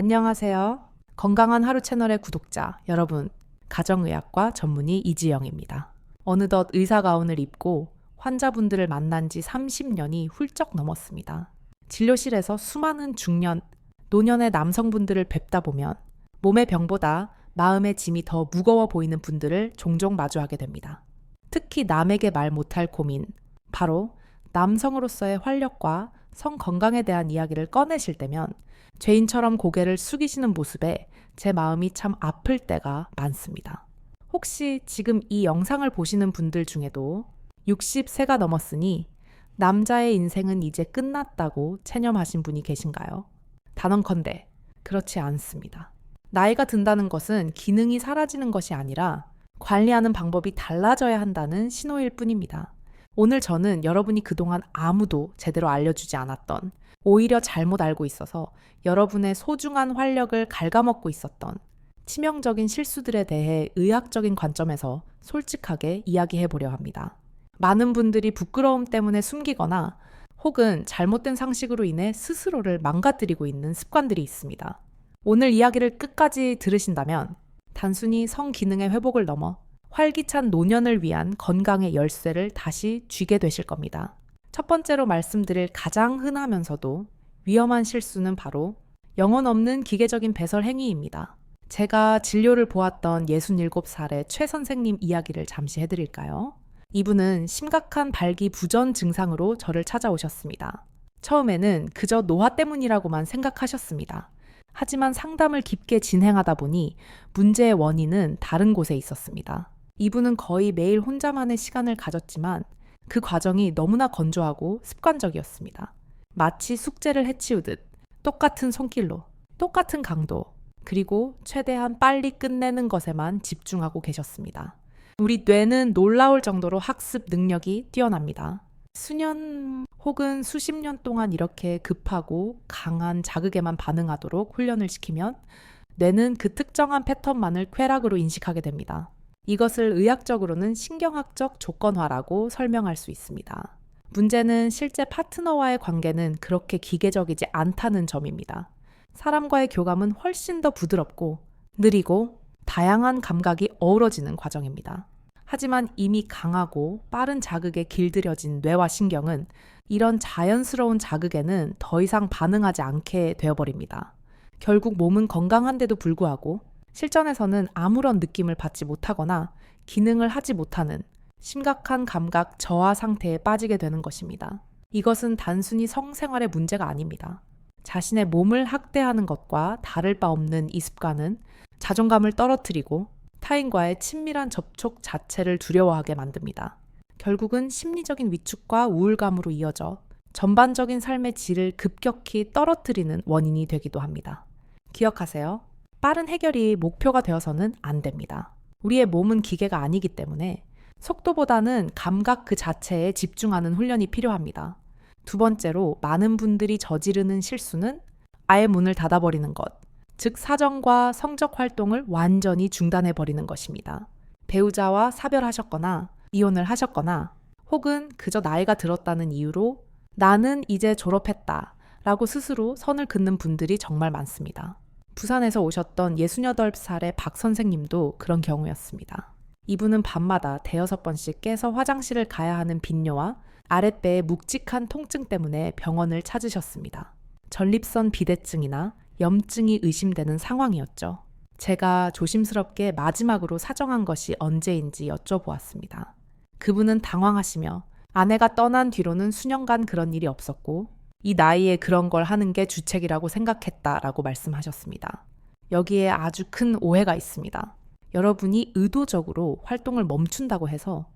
안녕하세요. 건강한 하루 채널의 구독자 여러분, 가정의학과 전문의 이지영입니다. 어느덧 의사 가운을 입고 환자분들을 만난 지 30년이 훌쩍 넘었습니다. 진료실에서 수많은 중년, 노년의 남성분들을 뵙다 보면 몸의 병보다 마음의 짐이 더 무거워 보이는 분들을 종종 마주하게 됩니다. 특히 남에게 말 못할 고민, 바로 남성으로서의 활력과 성 건강에 대한 이야기를 꺼내실 때면 죄인처럼 고개를 숙이시는 모습에 제 마음이 참 아플 때가 많습니다. 혹시 지금 이 영상을 보시는 분들 중에도 60세가 넘었으니 남자의 인생은 이제 끝났다고 체념하신 분이 계신가요? 단언컨대 그렇지 않습니다. 나이가 든다는 것은 기능이 사라지는 것이 아니라 관리하는 방법이 달라져야 한다는 신호일 뿐입니다. 오늘 저는 여러분이 그동안 아무도 제대로 알려주지 않았던, 오히려 잘못 알고 있어서 여러분의 소중한 활력을 갉아먹고 있었던 치명적인 실수들에 대해 의학적인 관점에서 솔직하게 이야기해 보려 합니다. 많은 분들이 부끄러움 때문에 숨기거나 혹은 잘못된 상식으로 인해 스스로를 망가뜨리고 있는 습관들이 있습니다. 오늘 이야기를 끝까지 들으신다면 단순히 성기능의 회복을 넘어 활기찬 노년을 위한 건강의 열쇠를 다시 쥐게 되실 겁니다. 첫 번째로 말씀드릴 가장 흔하면서도 위험한 실수는 바로 영혼 없는 기계적인 배설 행위입니다. 제가 진료를 보았던 67살의 최 선생님 이야기를 잠시 해드릴까요? 이분은 심각한 발기부전 증상으로 저를 찾아오셨습니다. 처음에는 그저 노화 때문이라고만 생각하셨습니다. 하지만 상담을 깊게 진행하다 보니 문제의 원인은 다른 곳에 있었습니다. 이분은 거의 매일 혼자만의 시간을 가졌지만 그 과정이 너무나 건조하고 습관적이었습니다. 마치 숙제를 해치우듯 똑같은 손길로, 똑같은 강도, 그리고 최대한 빨리 끝내는 것에만 집중하고 계셨습니다. 우리 뇌는 놀라울 정도로 학습 능력이 뛰어납니다. 수년 혹은 수십 년 동안 이렇게 급하고 강한 자극에만 반응하도록 훈련을 시키면 뇌는 그 특정한 패턴만을 쾌락으로 인식하게 됩니다. 이것을 의학적으로는 신경학적 조건화라고 설명할 수 있습니다. 문제는 실제 파트너와의 관계는 그렇게 기계적이지 않다는 점입니다. 사람과의 교감은 훨씬 더 부드럽고 느리고 다양한 감각이 어우러지는 과정입니다. 하지만 이미 강하고 빠른 자극에 길들여진 뇌와 신경은 이런 자연스러운 자극에는 더 이상 반응하지 않게 되어버립니다. 결국 몸은 건강한데도 불구하고 실전에서는 아무런 느낌을 받지 못하거나 기능을 하지 못하는 심각한 감각 저하 상태에 빠지게 되는 것입니다. 이것은 단순히 성생활의 문제가 아닙니다. 자신의 몸을 학대하는 것과 다를 바 없는 이 습관은 자존감을 떨어뜨리고 타인과의 친밀한 접촉 자체를 두려워하게 만듭니다. 결국은 심리적인 위축과 우울감으로 이어져 전반적인 삶의 질을 급격히 떨어뜨리는 원인이 되기도 합니다. 기억하세요. 빠른 해결이 목표가 되어서는 안 됩니다. 우리의 몸은 기계가 아니기 때문에 속도보다는 감각 그 자체에 집중하는 훈련이 필요합니다. 두 번째로 많은 분들이 저지르는 실수는 아예 문을 닫아버리는 것, 즉 사정과 성적 활동을 완전히 중단해버리는 것입니다. 배우자와 사별하셨거나 이혼을 하셨거나 혹은 그저 나이가 들었다는 이유로 나는 이제 졸업했다 라고 스스로 선을 긋는 분들이 정말 많습니다. 부산에서 오셨던 68살의 박 선생님도 그런 경우였습니다. 이분은 밤마다 대여섯 번씩 깨서 화장실을 가야 하는 빈뇨와 아랫배의 묵직한 통증 때문에 병원을 찾으셨습니다. 전립선 비대증이나 염증이 의심되는 상황이었죠. 제가 조심스럽게 마지막으로 사정한 것이 언제인지 여쭤보았습니다. 그분은 당황하시며 아내가 떠난 뒤로는 수년간 그런 일이 없었고 이 나이에 그런 걸 하는 게 주책이라고 생각했다라고 말씀하셨습니다. 여기에 아주 큰 오해가 있습니다. 여러분이 의도적으로 활동을 멈춘다고 해서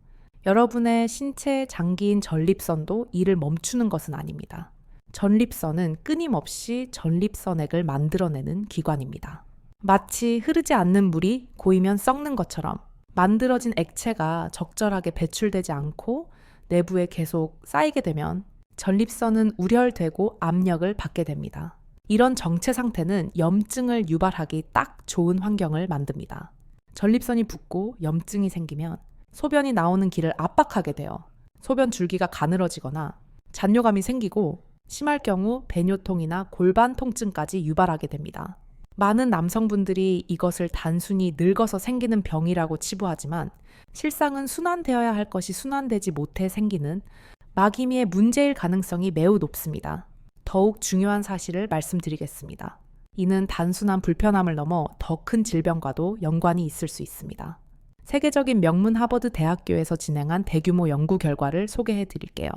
여러분의 신체 장기인 전립선도 일을 멈추는 것은 아닙니다. 전립선은 끊임없이 전립선액을 만들어내는 기관입니다. 마치 흐르지 않는 물이 고이면 썩는 것처럼 만들어진 액체가 적절하게 배출되지 않고 내부에 계속 쌓이게 되면 전립선은 우열되고 압력을 받게 됩니다. 이런 정체 상태는 염증을 유발하기 딱 좋은 환경을 만듭니다. 전립선이 붓고 염증이 생기면 소변이 나오는 길을 압박하게 되어 소변 줄기가 가늘어지거나 잔뇨감이 생기고 심할 경우 배뇨통이나 골반 통증까지 유발하게 됩니다. 많은 남성분들이 이것을 단순히 늙어서 생기는 병이라고 치부하지만 실상은 순환되어야 할 것이 순환되지 못해 생기는 막임이의 문제일 가능성이 매우 높습니다. 더욱 중요한 사실을 말씀드리겠습니다. 이는 단순한 불편함을 넘어 더 큰 질병과도 연관이 있을 수 있습니다. 세계적인 명문 하버드 대학교에서 진행한 대규모 연구 결과를 소개해 드릴게요.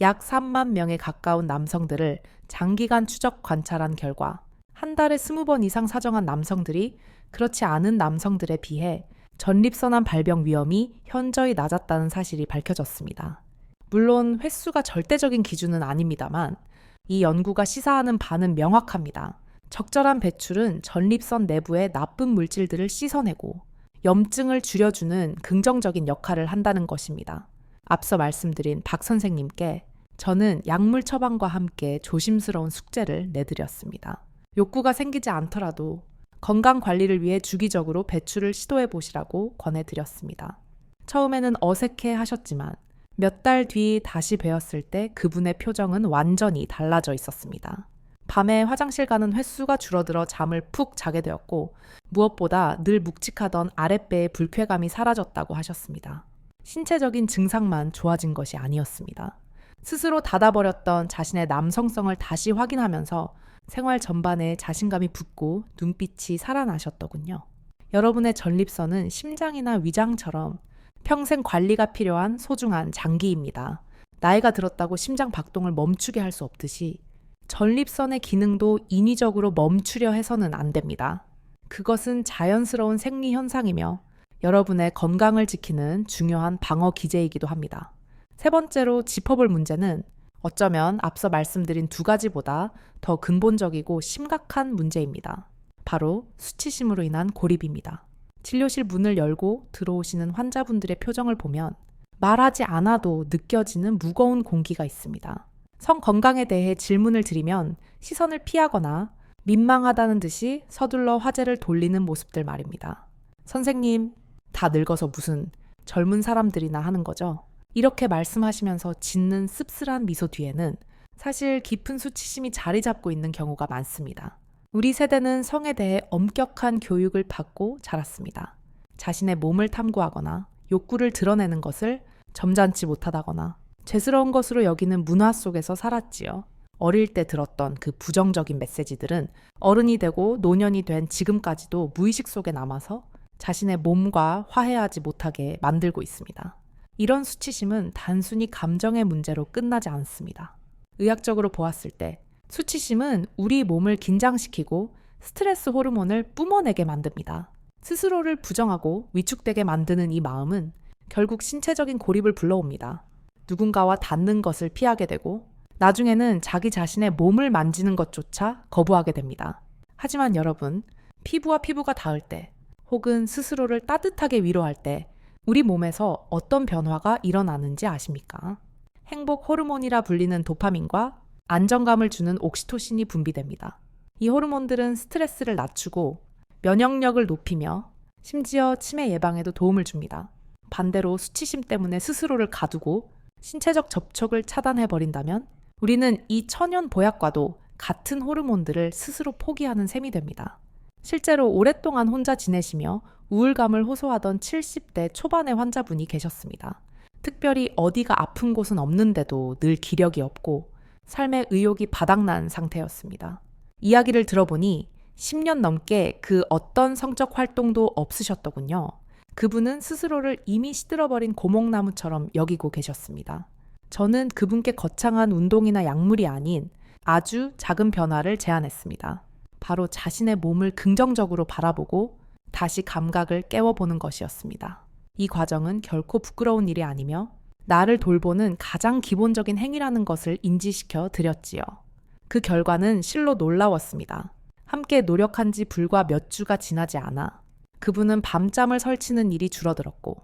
약 3만 명에 가까운 남성들을 장기간 추적 관찰한 결과 한 달에 20번 이상 사정한 남성들이 그렇지 않은 남성들에 비해 전립선암 발병 위험이 현저히 낮았다는 사실이 밝혀졌습니다. 물론 횟수가 절대적인 기준은 아닙니다만 이 연구가 시사하는 바는 명확합니다. 적절한 배출은 전립선 내부의 나쁜 물질들을 씻어내고 염증을 줄여주는 긍정적인 역할을 한다는 것입니다. 앞서 말씀드린 박 선생님께 저는 약물 처방과 함께 조심스러운 숙제를 내드렸습니다. 욕구가 생기지 않더라도 건강 관리를 위해 주기적으로 배출을 시도해 보시라고 권해드렸습니다. 처음에는 어색해 하셨지만 몇 달 뒤 다시 뵈었을 때 그분의 표정은 완전히 달라져 있었습니다. 밤에 화장실 가는 횟수가 줄어들어 잠을 푹 자게 되었고 무엇보다 늘 묵직하던 아랫배의 불쾌감이 사라졌다고 하셨습니다. 신체적인 증상만 좋아진 것이 아니었습니다. 스스로 닫아버렸던 자신의 남성성을 다시 확인하면서 생활 전반에 자신감이 붙고 눈빛이 살아나셨더군요. 여러분의 전립선은 심장이나 위장처럼 평생 관리가 필요한 소중한 장기입니다. 나이가 들었다고 심장 박동을 멈추게 할 수 없듯이 전립선의 기능도 인위적으로 멈추려 해서는 안 됩니다. 그것은 자연스러운 생리 현상이며 여러분의 건강을 지키는 중요한 방어 기제이기도 합니다. 세 번째로 짚어볼 문제는 어쩌면 앞서 말씀드린 두 가지보다 더 근본적이고 심각한 문제입니다. 바로 수치심으로 인한 고립입니다. 진료실 문을 열고 들어오시는 환자분들의 표정을 보면 말하지 않아도 느껴지는 무거운 공기가 있습니다. 성 건강에 대해 질문을 드리면 시선을 피하거나 민망하다는 듯이 서둘러 화제를 돌리는 모습들 말입니다. 선생님, 다 늙어서 무슨 젊은 사람들이나 하는 거죠? 이렇게 말씀하시면서 짓는 씁쓸한 미소 뒤에는 사실 깊은 수치심이 자리 잡고 있는 경우가 많습니다. 우리 세대는 성에 대해 엄격한 교육을 받고 자랐습니다. 자신의 몸을 탐구하거나 욕구를 드러내는 것을 점잖지 못하다거나 죄스러운 것으로 여기는 문화 속에서 살았지요. 어릴 때 들었던 그 부정적인 메시지들은 어른이 되고 노년이 된 지금까지도 무의식 속에 남아서 자신의 몸과 화해하지 못하게 만들고 있습니다. 이런 수치심은 단순히 감정의 문제로 끝나지 않습니다. 의학적으로 보았을 때 수치심은 우리 몸을 긴장시키고 스트레스 호르몬을 뿜어내게 만듭니다. 스스로를 부정하고 위축되게 만드는 이 마음은 결국 신체적인 고립을 불러옵니다. 누군가와 닿는 것을 피하게 되고 나중에는 자기 자신의 몸을 만지는 것조차 거부하게 됩니다. 하지만 여러분, 피부와 피부가 닿을 때 혹은 스스로를 따뜻하게 위로할 때 우리 몸에서 어떤 변화가 일어나는지 아십니까? 행복 호르몬이라 불리는 도파민과 안정감을 주는 옥시토신이 분비됩니다. 이 호르몬들은 스트레스를 낮추고 면역력을 높이며 심지어 치매 예방에도 도움을 줍니다. 반대로 수치심 때문에 스스로를 가두고 신체적 접촉을 차단해버린다면 우리는 이 천연 보약과도 같은 호르몬들을 스스로 포기하는 셈이 됩니다. 실제로 오랫동안 혼자 지내시며 우울감을 호소하던 70대 초반의 환자분이 계셨습니다. 특별히 어디가 아픈 곳은 없는데도 늘 기력이 없고 삶의 의욕이 바닥난 상태였습니다. 이야기를 들어보니 10년 넘게 그 어떤 성적 활동도 없으셨더군요. 그분은 스스로를 이미 시들어버린 고목나무처럼 여기고 계셨습니다. 저는 그분께 거창한 운동이나 약물이 아닌 아주 작은 변화를 제안했습니다. 바로 자신의 몸을 긍정적으로 바라보고 다시 감각을 깨워보는 것이었습니다. 이 과정은 결코 부끄러운 일이 아니며 나를 돌보는 가장 기본적인 행위라는 것을 인지시켜 드렸지요. 그 결과는 실로 놀라웠습니다. 함께 노력한 지 불과 몇 주가 지나지 않아 그분은 밤잠을 설치는 일이 줄어들었고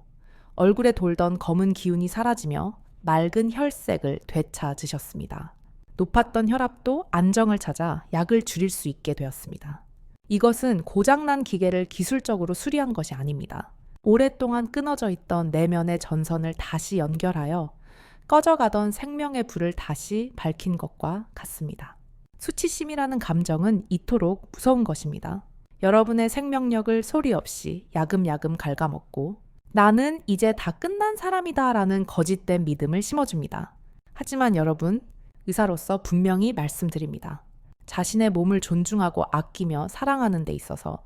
얼굴에 돌던 검은 기운이 사라지며 맑은 혈색을 되찾으셨습니다. 높았던 혈압도 안정을 찾아 약을 줄일 수 있게 되었습니다. 이것은 고장난 기계를 기술적으로 수리한 것이 아닙니다. 오랫동안 끊어져 있던 내면의 전선을 다시 연결하여 꺼져가던 생명의 불을 다시 밝힌 것과 같습니다. 수치심이라는 감정은 이토록 무서운 것입니다. 여러분의 생명력을 소리 없이 야금야금 갉아먹고 나는 이제 다 끝난 사람이다 라는 거짓된 믿음을 심어줍니다. 하지만 여러분, 의사로서 분명히 말씀드립니다. 자신의 몸을 존중하고 아끼며 사랑하는 데 있어서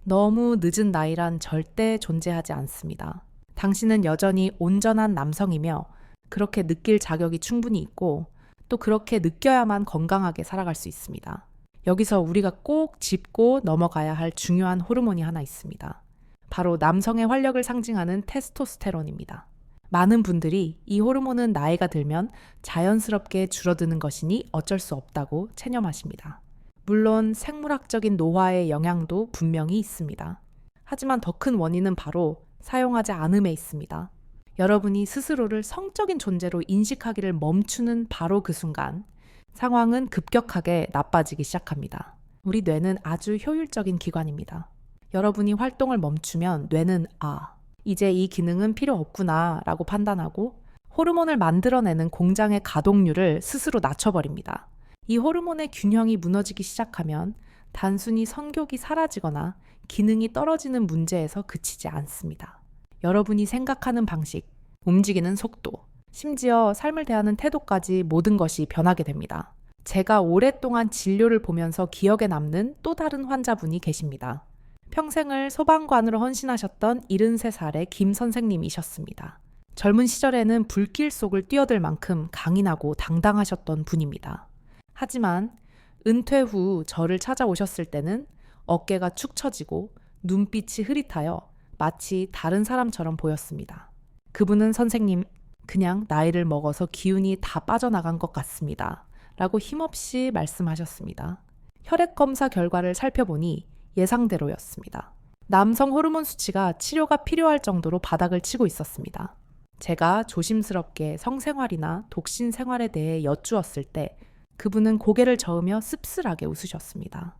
너무 늦은 나이란 절대 존재하지 않습니다. 당신은 여전히 온전한 남성이며 그렇게 느낄 자격이 충분히 있고 또 그렇게 느껴야만 건강하게 살아갈 수 있습니다. 여기서 우리가 꼭 짚고 넘어가야 할 중요한 호르몬이 하나 있습니다. 바로 남성의 활력을 상징하는 테스토스테론입니다. 많은 분들이 이 호르몬은 나이가 들면 자연스럽게 줄어드는 것이니 어쩔 수 없다고 체념하십니다. 물론 생물학적인 노화의 영향도 분명히 있습니다. 하지만 더 큰 원인은 바로 사용하지 않음에 있습니다. 여러분이 스스로를 성적인 존재로 인식하기를 멈추는 바로 그 순간 상황은 급격하게 나빠지기 시작합니다. 우리 뇌는 아주 효율적인 기관입니다. 여러분이 활동을 멈추면 뇌는 이제 이 기능은 필요 없구나 라고 판단하고 호르몬을 만들어내는 공장의 가동률을 스스로 낮춰버립니다. 이 호르몬의 균형이 무너지기 시작하면 단순히 성욕이 사라지거나 기능이 떨어지는 문제에서 그치지 않습니다. 여러분이 생각하는 방식, 움직이는 속도, 심지어 삶을 대하는 태도까지 모든 것이 변하게 됩니다. 제가 오랫동안 진료를 보면서 기억에 남는 또 다른 환자분이 계십니다. 평생을 소방관으로 헌신하셨던 73살의 김 선생님이셨습니다. 젊은 시절에는 불길 속을 뛰어들 만큼 강인하고 당당하셨던 분입니다. 하지만 은퇴 후 저를 찾아오셨을 때는 어깨가 축 처지고 눈빛이 흐릿하여 마치 다른 사람처럼 보였습니다. 그분은 선생님, 그냥 나이를 먹어서 기운이 다 빠져나간 것 같습니다. 라고 힘없이 말씀하셨습니다. 혈액 검사 결과를 살펴보니 예상대로였습니다. 남성 호르몬 수치가 치료가 필요할 정도로 바닥을 치고 있었습니다. 제가 조심스럽게 성생활이나 독신 생활에 대해 여쭈었을 때 그분은 고개를 저으며 씁쓸하게 웃으셨습니다.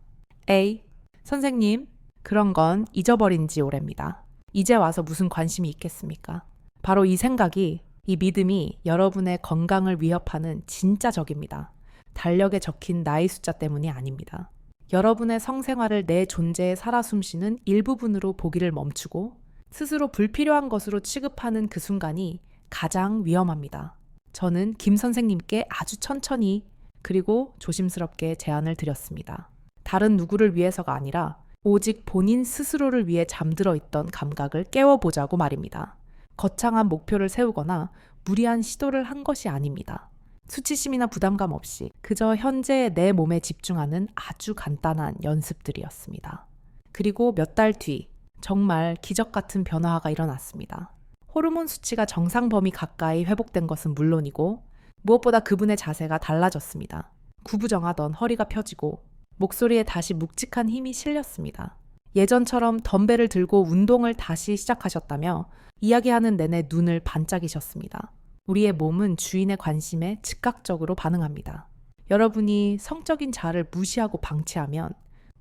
에이, 선생님, 그런 건 잊어버린 지 오래입니다. 이제 와서 무슨 관심이 있겠습니까? 바로 이 생각이, 이 믿음이 여러분의 건강을 위협하는 진짜 적입니다. 달력에 적힌 나이 숫자 때문이 아닙니다. 여러분의 성생활을 내 존재에 살아 숨쉬는 일부분으로 보기를 멈추고 스스로 불필요한 것으로 취급하는 그 순간이 가장 위험합니다. 저는 김 선생님께 아주 천천히 그리고 조심스럽게 제안을 드렸습니다. 다른 누구를 위해서가 아니라 오직 본인 스스로를 위해 잠들어 있던 감각을 깨워보자고 말입니다. 거창한 목표를 세우거나 무리한 시도를 한 것이 아닙니다. 수치심이나 부담감 없이 그저 현재의 내 몸에 집중하는 아주 간단한 연습들이었습니다. 그리고 몇 달 뒤 정말 기적 같은 변화가 일어났습니다. 호르몬 수치가 정상 범위 가까이 회복된 것은 물론이고 무엇보다 그분의 자세가 달라졌습니다. 구부정하던 허리가 펴지고 목소리에 다시 묵직한 힘이 실렸습니다. 예전처럼 덤벨을 들고 운동을 다시 시작하셨다며 이야기하는 내내 눈을 반짝이셨습니다. 우리의 몸은 주인의 관심에 즉각적으로 반응합니다. 여러분이 성적인 자아를 무시하고 방치하면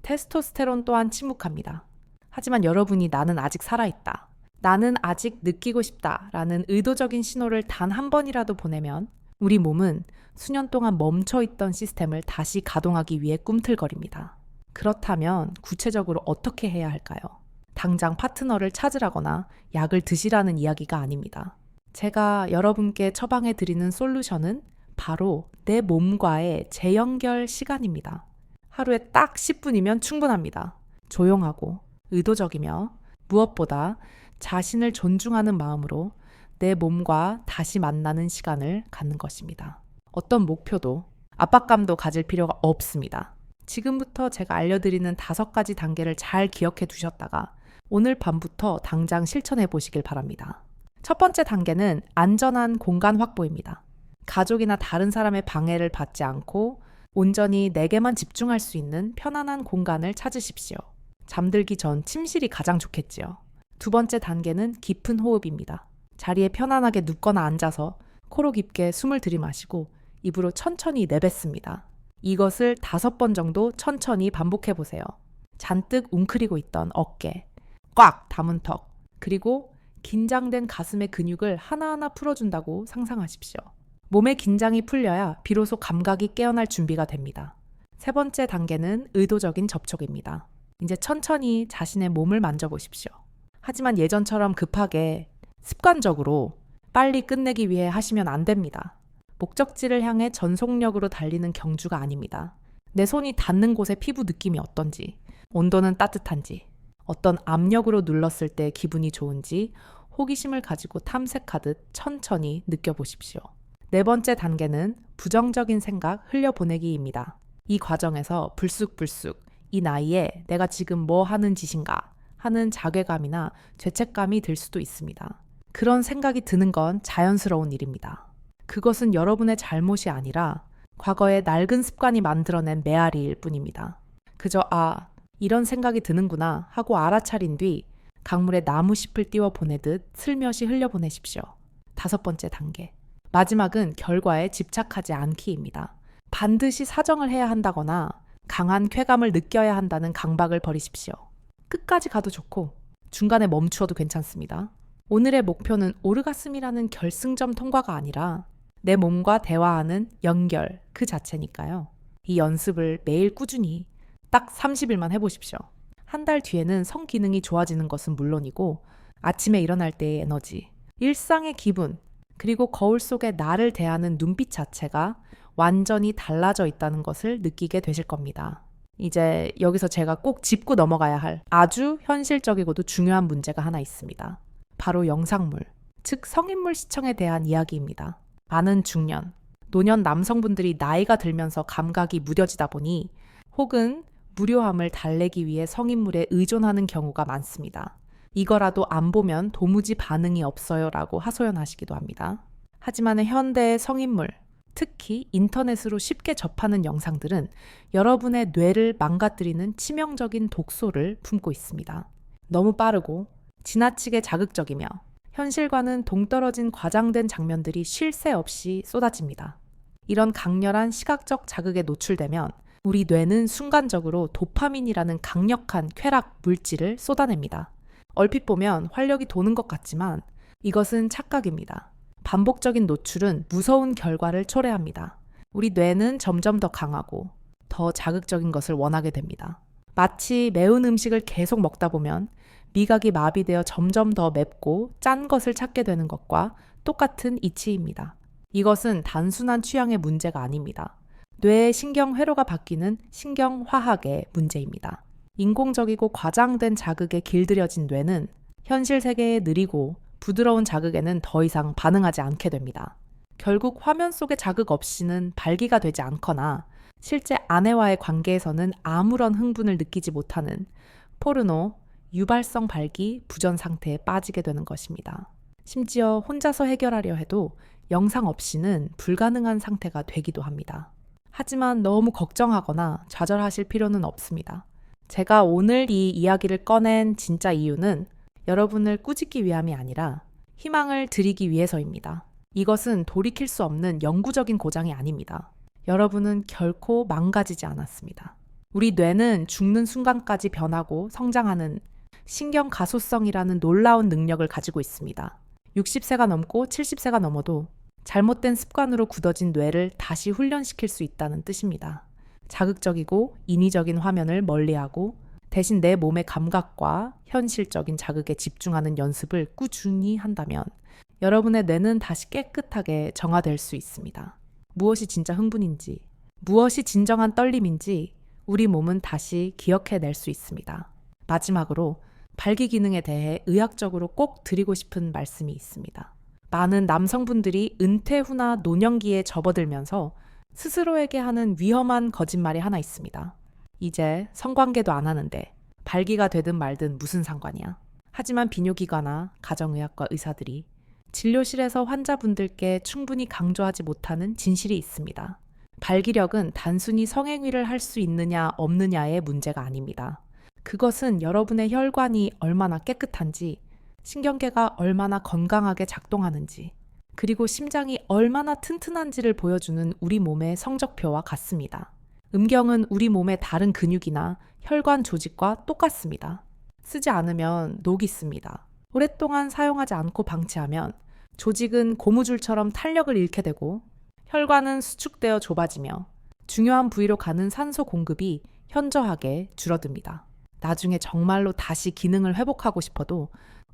테스토스테론 또한 침묵합니다. 하지만 여러분이 나는 아직 살아있다, 나는 아직 느끼고 싶다 라는 의도적인 신호를 단 한 번이라도 보내면 우리 몸은 수년 동안 멈춰있던 시스템을 다시 가동하기 위해 꿈틀거립니다. 그렇다면 구체적으로 어떻게 해야 할까요? 당장 파트너를 찾으라거나 약을 드시라는 이야기가 아닙니다. 제가 여러분께 처방해 드리는 솔루션은 바로 내 몸과의 재연결 시간입니다. 하루에 딱 10분이면 충분합니다. 조용하고 의도적이며 무엇보다 자신을 존중하는 마음으로 내 몸과 다시 만나는 시간을 갖는 것입니다. 어떤 목표도 압박감도 가질 필요가 없습니다. 지금부터 제가 알려드리는 5가지 단계를 잘 기억해 두셨다가 오늘 밤부터 당장 실천해 보시길 바랍니다. 첫 번째 단계는 안전한 공간 확보입니다. 가족이나 다른 사람의 방해를 받지 않고 온전히 내게만 집중할 수 있는 편안한 공간을 찾으십시오. 잠들기 전 침실이 가장 좋겠지요. 두 번째 단계는 깊은 호흡입니다. 자리에 편안하게 눕거나 앉아서 코로 깊게 숨을 들이마시고 입으로 천천히 내뱉습니다. 이것을 5번 정도 천천히 반복해 보세요. 잔뜩 웅크리고 있던 어깨, 꽉 담은 턱, 그리고 긴장된 가슴의 근육을 하나하나 풀어준다고 상상하십시오. 몸의 긴장이 풀려야 비로소 감각이 깨어날 준비가 됩니다. 세 번째 단계는 의도적인 접촉입니다. 이제 천천히 자신의 몸을 만져보십시오. 하지만 예전처럼 급하게 습관적으로 빨리 끝내기 위해 하시면 안 됩니다. 목적지를 향해 전속력으로 달리는 경주가 아닙니다. 내 손이 닿는 곳의 피부 느낌이 어떤지, 온도는 따뜻한지, 어떤 압력으로 눌렀을 때 기분이 좋은지 호기심을 가지고 탐색하듯 천천히 느껴보십시오. 네 번째 단계는 부정적인 생각 흘려보내기입니다. 이 과정에서 불쑥불쑥 이 나이에 내가 지금 뭐 하는 짓인가 하는 자괴감이나 죄책감이 들 수도 있습니다. 그런 생각이 드는 건 자연스러운 일입니다. 그것은 여러분의 잘못이 아니라 과거의 낡은 습관이 만들어낸 메아리일 뿐입니다. 그저 이런 생각이 드는구나 하고 알아차린 뒤 강물에 나무잎을 띄워 보내듯 슬며시 흘려보내십시오. 다섯 번째 단계. 마지막은 결과에 집착하지 않기입니다. 반드시 사정을 해야 한다거나 강한 쾌감을 느껴야 한다는 강박을 버리십시오. 끝까지 가도 좋고 중간에 멈추어도 괜찮습니다. 오늘의 목표는 오르가슴이라는 결승점 통과가 아니라 내 몸과 대화하는 연결 그 자체니까요. 이 연습을 매일 꾸준히 딱 30일만 해보십시오. 한 달 뒤에는 성기능이 좋아지는 것은 물론이고 아침에 일어날 때의 에너지, 일상의 기분, 그리고 거울 속에 나를 대하는 눈빛 자체가 완전히 달라져 있다는 것을 느끼게 되실 겁니다. 이제 여기서 제가 꼭 짚고 넘어가야 할 아주 현실적이고도 중요한 문제가 하나 있습니다. 바로 영상물, 즉 성인물 시청에 대한 이야기입니다. 많은 중년, 노년 남성분들이 나이가 들면서 감각이 무뎌지다 보니 혹은 무료함을 달래기 위해 성인물에 의존하는 경우가 많습니다. 이거라도 안 보면 도무지 반응이 없어요 라고 하소연하시기도 합니다. 하지만 현대의 성인물, 특히 인터넷으로 쉽게 접하는 영상들은 여러분의 뇌를 망가뜨리는 치명적인 독소를 품고 있습니다. 너무 빠르고 지나치게 자극적이며 현실과는 동떨어진 과장된 장면들이 쉴 새 없이 쏟아집니다. 이런 강렬한 시각적 자극에 노출되면 우리 뇌는 순간적으로 도파민이라는 강력한 쾌락 물질을 쏟아냅니다. 얼핏 보면 활력이 도는 것 같지만 이것은 착각입니다. 반복적인 노출은 무서운 결과를 초래합니다. 우리 뇌는 점점 더 강하고 더 자극적인 것을 원하게 됩니다. 마치 매운 음식을 계속 먹다 보면 미각이 마비되어 점점 더 맵고 짠 것을 찾게 되는 것과 똑같은 이치입니다. 이것은 단순한 취향의 문제가 아닙니다. 뇌의 신경회로가 바뀌는 신경화학의 문제입니다. 인공적이고 과장된 자극에 길들여진 뇌는 현실 세계의 느리고 부드러운 자극에는 더 이상 반응하지 않게 됩니다. 결국 화면 속의 자극 없이는 발기가 되지 않거나 실제 아내와의 관계에서는 아무런 흥분을 느끼지 못하는 포르노, 유발성 발기, 부전 상태에 빠지게 되는 것입니다. 심지어 혼자서 해결하려 해도 영상 없이는 불가능한 상태가 되기도 합니다. 하지만 너무 걱정하거나 좌절하실 필요는 없습니다. 제가 오늘 이 이야기를 꺼낸 진짜 이유는 여러분을 꾸짖기 위함이 아니라 희망을 드리기 위해서입니다. 이것은 돌이킬 수 없는 영구적인 고장이 아닙니다. 여러분은 결코 망가지지 않았습니다. 우리 뇌는 죽는 순간까지 변하고 성장하는 신경 가소성이라는 놀라운 능력을 가지고 있습니다. 60세가 넘고 70세가 넘어도 잘못된 습관으로 굳어진 뇌를 다시 훈련시킬 수 있다는 뜻입니다. 자극적이고 인위적인 화면을 멀리하고 대신 내 몸의 감각과 현실적인 자극에 집중하는 연습을 꾸준히 한다면 여러분의 뇌는 다시 깨끗하게 정화될 수 있습니다. 무엇이 진짜 흥분인지, 무엇이 진정한 떨림인지 우리 몸은 다시 기억해낼 수 있습니다. 마지막으로 발기 기능에 대해 의학적으로 꼭 드리고 싶은 말씀이 있습니다. 많은 남성분들이 은퇴 후나 노년기에 접어들면서 스스로에게 하는 위험한 거짓말이 하나 있습니다. 이제 성관계도 안 하는데 발기가 되든 말든 무슨 상관이야. 하지만 비뇨기과나 가정의학과 의사들이 진료실에서 환자분들께 충분히 강조하지 못하는 진실이 있습니다. 발기력은 단순히 성행위를 할 수 있느냐 없느냐의 문제가 아닙니다. 그것은 여러분의 혈관이 얼마나 깨끗한지, 신경계가 얼마나 건강하게 작동하는지, 그리고 심장이 얼마나 튼튼한지를 보여주는 우리 몸의 성적표와 같습니다. 음경은 우리 몸의 다른 근육이나 혈관 조직과 똑같습니다. 쓰지 않으면 녹이 씁니다. 오랫동안 사용하지 않고 방치하면 조직은 고무줄처럼 탄력을 잃게 되고 혈관은 수축되어 좁아지며 중요한 부위로 가는 산소 공급이 현저하게 줄어듭니다. 나중에 정말로 다시 기능을 회복하고 싶어도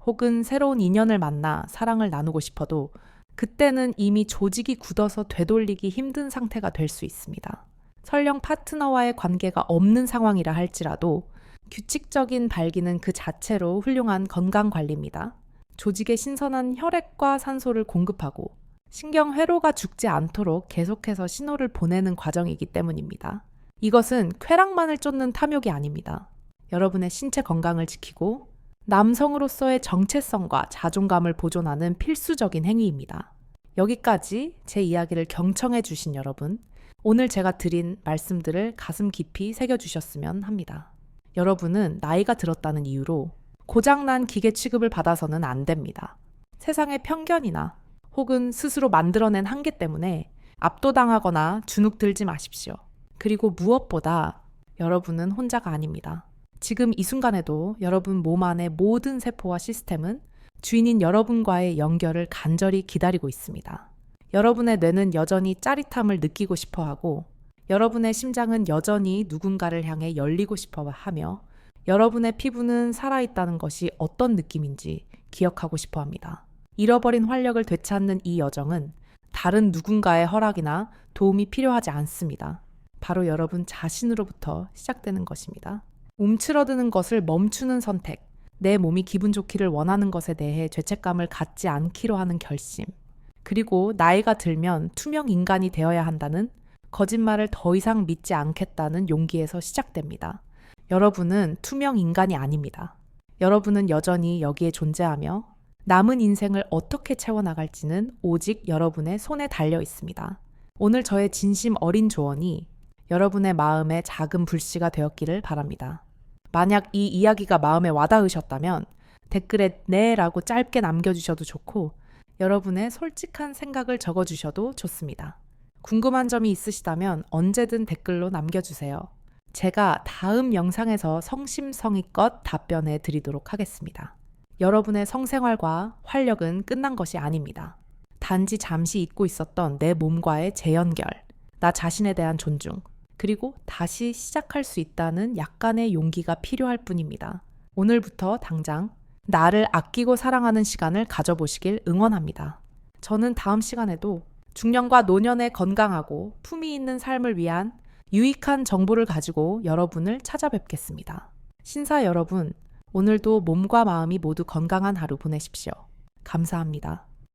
혹은 새로운 인연을 만나 사랑을 나누고 싶어도 그때는 이미 조직이 굳어서 되돌리기 힘든 상태가 될 수 있습니다. 설령 파트너와의 관계가 없는 상황이라 할지라도 규칙적인 발기는 그 자체로 훌륭한 건강 관리입니다. 조직에 신선한 혈액과 산소를 공급하고 신경 회로가 죽지 않도록 계속해서 신호를 보내는 과정이기 때문입니다. 이것은 쾌락만을 쫓는 탐욕이 아닙니다. 여러분의 신체 건강을 지키고 남성으로서의 정체성과 자존감을 보존하는 필수적인 행위입니다. 여기까지 제 이야기를 경청해 주신 여러분, 오늘 제가 드린 말씀들을 가슴 깊이 새겨주셨으면 합니다. 여러분은 나이가 들었다는 이유로 고장난 기계 취급을 받아서는 안 됩니다. 세상의 편견이나 혹은 스스로 만들어낸 한계 때문에 압도당하거나 주눅 들지 마십시오. 그리고 무엇보다 여러분은 혼자가 아닙니다. 지금 이 순간에도 여러분 몸 안의 모든 세포와 시스템은 주인인 여러분과의 연결을 간절히 기다리고 있습니다. 여러분의 뇌는 여전히 짜릿함을 느끼고 싶어 하고 여러분의 심장은 여전히 누군가를 향해 열리고 싶어 하며 여러분의 피부는 살아있다는 것이 어떤 느낌인지 기억하고 싶어 합니다. 잃어버린 활력을 되찾는 이 여정은 다른 누군가의 허락이나 도움이 필요하지 않습니다. 바로 여러분 자신으로부터 시작되는 것입니다. 움츠러드는 것을 멈추는 선택, 내 몸이 기분 좋기를 원하는 것에 대해 죄책감을 갖지 않기로 하는 결심, 그리고 나이가 들면 투명 인간이 되어야 한다는 거짓말을 더 이상 믿지 않겠다는 용기에서 시작됩니다. 여러분은 투명 인간이 아닙니다. 여러분은 여전히 여기에 존재하며 남은 인생을 어떻게 채워나갈지는 오직 여러분의 손에 달려 있습니다. 오늘 저의 진심 어린 조언이 여러분의 마음에 작은 불씨가 되었기를 바랍니다. 만약 이 이야기가 마음에 와닿으셨다면 댓글에 네라고 짧게 남겨주셔도 좋고 여러분의 솔직한 생각을 적어주셔도 좋습니다. 궁금한 점이 있으시다면 언제든 댓글로 남겨주세요. 제가 다음 영상에서 성심성의껏 답변해 드리도록 하겠습니다. 여러분의 성생활과 활력은 끝난 것이 아닙니다. 단지 잠시 잊고 있었던 내 몸과의 재연결, 나 자신에 대한 존중, 그리고 다시 시작할 수 있다는 약간의 용기가 필요할 뿐입니다. 오늘부터 당장 나를 아끼고 사랑하는 시간을 가져보시길 응원합니다. 저는 다음 시간에도 중년과 노년의 건강하고 품위 있는 삶을 위한 유익한 정보를 가지고 여러분을 찾아뵙겠습니다. 신사 여러분, 오늘도 몸과 마음이 모두 건강한 하루 보내십시오. 감사합니다.